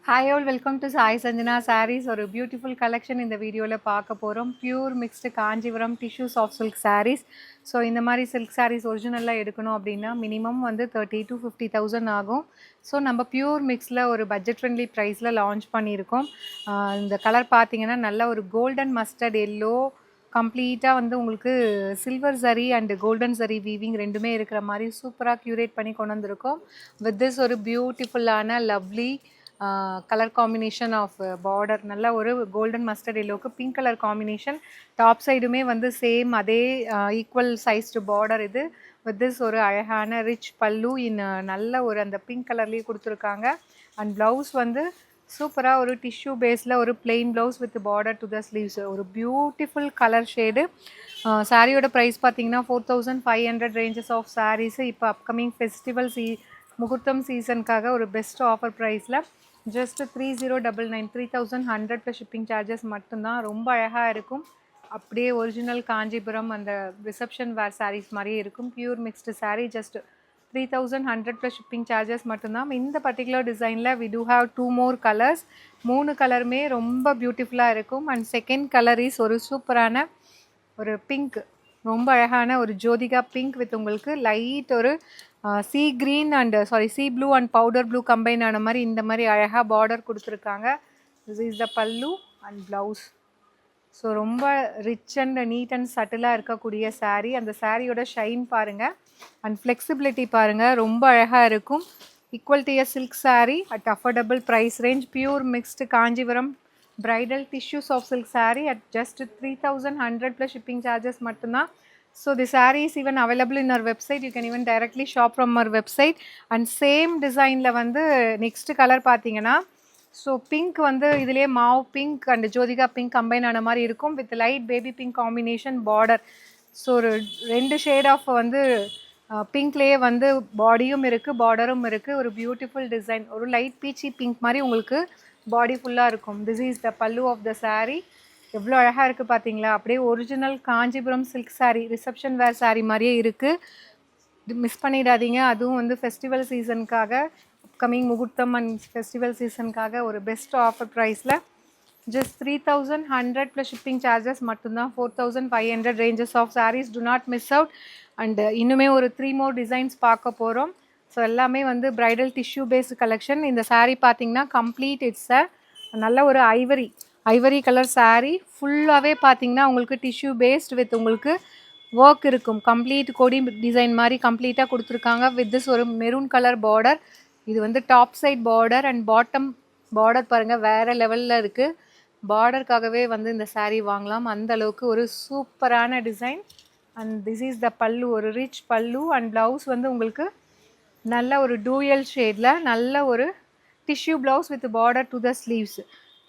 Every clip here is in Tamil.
Hi all, welcome to Sai Sanjana Sarees. ஒரு பியூட்டிஃபுல் கலெக்ஷன் இந்த வீடியோவில் பார்க்க போகிறோம். Pure mixed Kanchipuram tissue soft silk sarees. So இந்த மாதிரி சில்க் சாரீஸ் ஒரிஜினலாக எடுக்கணும் அப்படின்னா மினிமம் வந்து 30,000 to 50,000 ஆகும். ஸோ நம்ம பியூர் மிக்ஸில் ஒரு பட்ஜெட் ஃப்ரெண்ட்லி ப்ரைஸில் லான்ச் பண்ணியிருக்கோம். இந்த கலர் பார்த்தீங்கன்னா நல்ல ஒரு கோல்டன் மஸ்டர்ட் எல்லோ, கம்ப்ளீட்டாக வந்து உங்களுக்கு சில்வர் சரி அண்ட் கோல்டன் சரி வீவிங் ரெண்டுமே இருக்கிற மாதிரி சூப்பராக க்யூரேட் பண்ணி கொண்டு வந்திருக்கோம். வித் திஸ் ஒரு பியூட்டிஃபுல்லான lovely colour combination of border, நல்ல ஒரு கோல்டன் மஸ்டர்ட் எல்லோவுக்கு பிங்க் கலர் காம்பினேஷன். டாப் சைடுமே வந்து சேம் அதே ஈக்குவல் சைஸ்டு பார்டர் இது. வித் திஸ் ஒரு அழகான ரிச் பல்லு இன் நல்ல ஒரு அந்த பிங்க் கலர்லேயே கொடுத்துருக்காங்க. அண்ட் ப்ளவுஸ் வந்து சூப்பராக ஒரு டிஷ்யூ பேஸில் ஒரு plain blouse with border to the sleeves. ஒரு பியூட்டிஃபுல் கலர் ஷேடு. சாரியோட ப்ரைஸ் பார்த்தீங்கன்னா 4,500 ரேஞ்சஸ் ஆஃப் சாரீஸு இப்போ அப்கமிங் ஃபெஸ்டிவல் முகூர்த்தம் சீசனுக்காக ஒரு பெஸ்ட் ஆஃபர் ப்ரைஸில் ஜஸ்ட் 3099, 3,100 ப்ளஸ் ஷிப்பிங் சார்ஜஸ் மட்டும்தான். ரொம்ப அழகாக இருக்கும். அப்படியே ஒரிஜினல் காஞ்சிபுரம் அந்த ரிசப்ஷன் வேர் சாரீஸ் மாதிரியே இருக்கும். Pure mixed saree just 3,100 plus shipping charges மட்டும்தான். இந்த பர்டிகுலர் டிசைனில் we do have 2 more colours. 3 கலருமே ரொம்ப பியூட்டிஃபுல்லாக இருக்கும். அண்ட் செகண்ட் கலர் இஸ் ஒரு சூப்பரான ஒரு பிங்க், ரொம்ப அழகான ஒரு ஜோதிகா பிங்க் வித் உங்களுக்கு லைட் ஒரு sea green and sea blue and powder blue combine ஆன மாதிரி இந்த மாதிரி அழகாக பார்டர் கொடுத்துருக்காங்க. திஸ் இஸ் த பல்லு அண்ட் ப்ளவுஸ். ஸோ ரொம்ப ரிச் அண்ட் நீட் அண்ட் சட்டிலாக இருக்கக்கூடிய சாரீ. அந்த சாரியோட ஷைன் பாருங்கள் அண்ட் ஃப்ளெக்சிபிலிட்டி பாருங்கள், ரொம்ப அழகாக இருக்கும். ஈக்குவல்டியாக silk sari at affordable price range. Pure mixed Kanchipuram bridal tissue soft silk saree at just 3,100 plus shipping charges மட்டும்தான். So the saree is even available in our website. You can even directly shop from our website. And same designல வந்து next color பார்த்தீங்கன்னா ஸோ பிங்க் வந்து இதிலே mauve pink and Jyothika pink combine ஆன மாதிரி இருக்கும் with light baby pink combination border. So ஒரு 2 ஷேட் ஆஃப் வந்து பிங்க்லேயே வந்து பாடியும் இருக்குது பார்டரும் இருக்குது. ஒரு பியூட்டிஃபுல் டிசைன், ஒரு லைட் பீச்சி பிங்க் மாதிரி உங்களுக்கு பாடி ஃபுல்லாக இருக்கும். This is the pallu of த சாரீ. எவ்வளோ அழகாக இருக்குது பார்த்தீங்களா? அப்படியே original Kanchipuram silk sari, reception wear sari மாதிரியே இருக்குது. மிஸ் பண்ணிடாதீங்க. அதுவும் வந்து ஃபெஸ்டிவல் சீசனுக்காக, அப்கமிங் முகூர்த்தம் அண்ட் ஃபெஸ்டிவல் சீசனுக்காக ஒரு பெஸ்ட் ஆஃபர் ப்ரைஸில் ஜஸ்ட் 3,100 ப்ளஸ் ஷிப்பிங் சார்ஜஸ் மட்டும்தான். 4,500 ranges of saris. Do not miss out. And இன்னுமே ஒரு 3 more டிசைன்ஸ் பார்க்க போகிறோம். ஸோ எல்லாமே வந்து ப்ரைடல் டிஷ்யூ பேஸ்டு கலெக்ஷன். இந்த சாரீ பார்த்தீங்கன்னா கம்ப்ளீட் இட்ஸ் நல்ல ஒரு ஐவரி கலர் சாரீ. ஃபுல்லாகவே பார்த்தீங்கன்னா உங்களுக்கு டிஷ்யூ பேஸ்ட் வித் உங்களுக்கு ஒர்க் இருக்கும். கம்ப்ளீட் கொடி டிசைன் மாதிரி கம்ப்ளீட்டாக கொடுத்துருக்காங்க. வித் திஸ் ஒரு மெரூன் கலர் பார்டர். இது வந்து top side border and bottom border பாருங்கள் வேறு லெவலில் இருக்குது. பார்டருக்காகவே வந்து இந்த சாரீ வாங்கலாம், அந்த அளவுக்கு ஒரு சூப்பரான design. And this is the பல்லு, ஒரு ரிச் பல்லு. அண்ட் ப்ளவுஸ் வந்து உங்களுக்கு நல்ல ஒரு டூயல் ஷேடில் நல்ல ஒரு tissue blouse with border to the sleeves.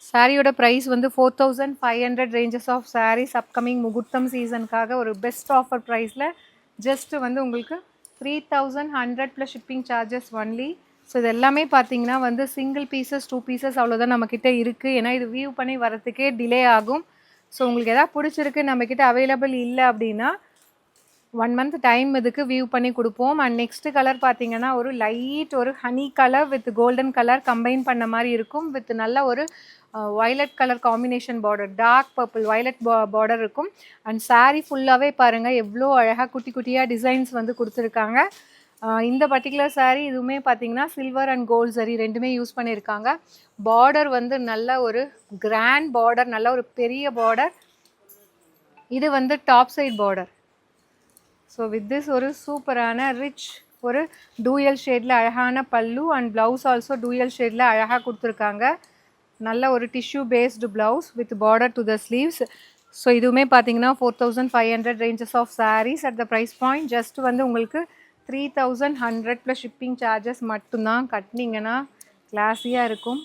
சாரியோட ப்ரைஸ் வந்து 4,500 ரேஞ்சஸ் ஆஃப் சாரீஸ். அப்கமிங் முகூர்த்தம் சீசனுக்காக ஒரு பெஸ்ட் ஆஃபர் ப்ரைஸில் ஜஸ்ட் வந்து உங்களுக்கு 3,100 plus shipping charges only. So இது எல்லாமே பார்த்தீங்கன்னா வந்து சிங்கிள் பீசஸ் 2 பீசஸ் அவ்வளோதான் நம்மக்கிட்ட இருக்குது. ஏன்னா இது வியூ பண்ணி வரத்துக்கே டிலே ஆகும். ஸோ உங்களுக்கு எதாவது பிடிச்சிருக்கு நம்மக்கிட்ட அவைலபிள் இல்லை அப்படின்னா 1 month டைம் இதுக்கு வியூ பண்ணி கொடுப்போம். அண்ட் நெக்ஸ்ட் கலர் பார்த்தீங்கன்னா ஒரு லைட் ஒரு honey colour with golden colour combine பண்ண மாதிரி இருக்கும். வித் நல்ல ஒரு violet colour combination border, dark purple violet border இருக்கும். அண்ட் சாரீ ஃபுல்லாகவே பாருங்கள் எவ்வளோ அழகாக குட்டி குட்டியாக டிசைன்ஸ் வந்து கொடுத்துருக்காங்க. இந்த பர்டிகுலர் சாரீ இதுவுமே பார்த்தீங்கன்னா சில்வர் அண்ட் கோல்ட் சரி ரெண்டுமே யூஸ் பண்ணியிருக்காங்க. பார்டர் வந்து நல்ல ஒரு கிராண்ட் பார்டர், நல்ல ஒரு பெரிய பார்டர். இது வந்து top side border. So with this ஒரு சூப்பரான ரிச் ஒரு டூயல் ஷேடில் அழகான பல்லு அண்ட் ப்ளவுஸ் ஆல்சோ டூயல் ஷேடில் அழகாக கொடுத்துருக்காங்க. நல்ல ஒரு tissue based blouse with border to the sleeves. So இதுவுமே பார்த்தீங்கன்னா 4,500 ranges of sarees at the price point just வந்து உங்களுக்கு 3,100 ப்ளஸ் ஷிப்பிங் சார்ஜஸ் மட்டும்தான். கட்டினீங்கன்னா கிளாஸியாக இருக்கும்.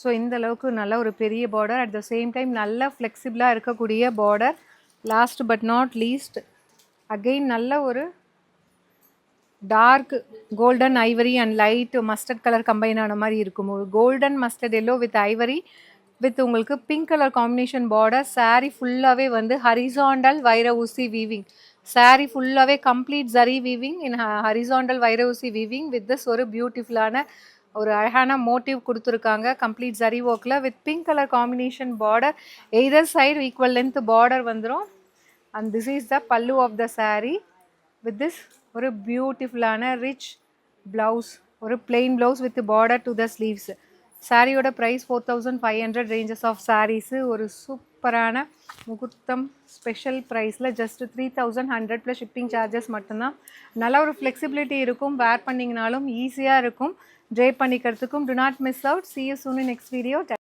ஸோ இந்த அளவுக்கு நல்ல ஒரு பெரிய border, at the same time நல்ல ஃப்ளெக்சிபிளாக இருக்கக்கூடிய border. Last but not least again நல்ல ஒரு dark golden ivory and light mustard colour combine ஆன மாதிரி இருக்கும். ஒரு golden mustard yellow with ivory with உங்களுக்கு pink colour combination border. Sari ஃபுல்லாகவே வந்து ஹரிசாண்டல் வைர ஊசி வீவிங். சாரீ ஃபுல்லாகவே complete zari weaving in horizontal வைர ஊசி வீவிங் வித் திஸ் ஒரு பியூட்டிஃபுல்லான ஒரு அழகான மோட்டிவ் கொடுத்துருக்காங்க கம்ப்ளீட் ஜரி ஒர்க்கில் with pink colour combination border either side equal length border வந்துடும் and this is the pallu of the saree with this ஒரு பியூட்டிஃபுல்லான ரிச் ப்ளவுஸ் ஒரு plain blouse with border to the sleeves சாரியோட ப்ரைஸ் 4500 ரேஞ்சஸ் ஆஃப் சாரீஸு ஒரு சூப்பரான முகூர்த்தம் ஸ்பெஷல் ப்ரைஸில் ஜஸ்ட் 3100 ப்ளஸ் ஷிப்பிங் சார்ஜஸ் மட்டும்தான். நல்ல ஒரு ஃப்ளெக்சிபிலிட்டி இருக்கும், வேர் பண்ணிங்கனாலும் ஈஸியாக இருக்கும் ட்ரே பண்ணிக்கிறதுக்கும். Do not miss out. see you soon in next video.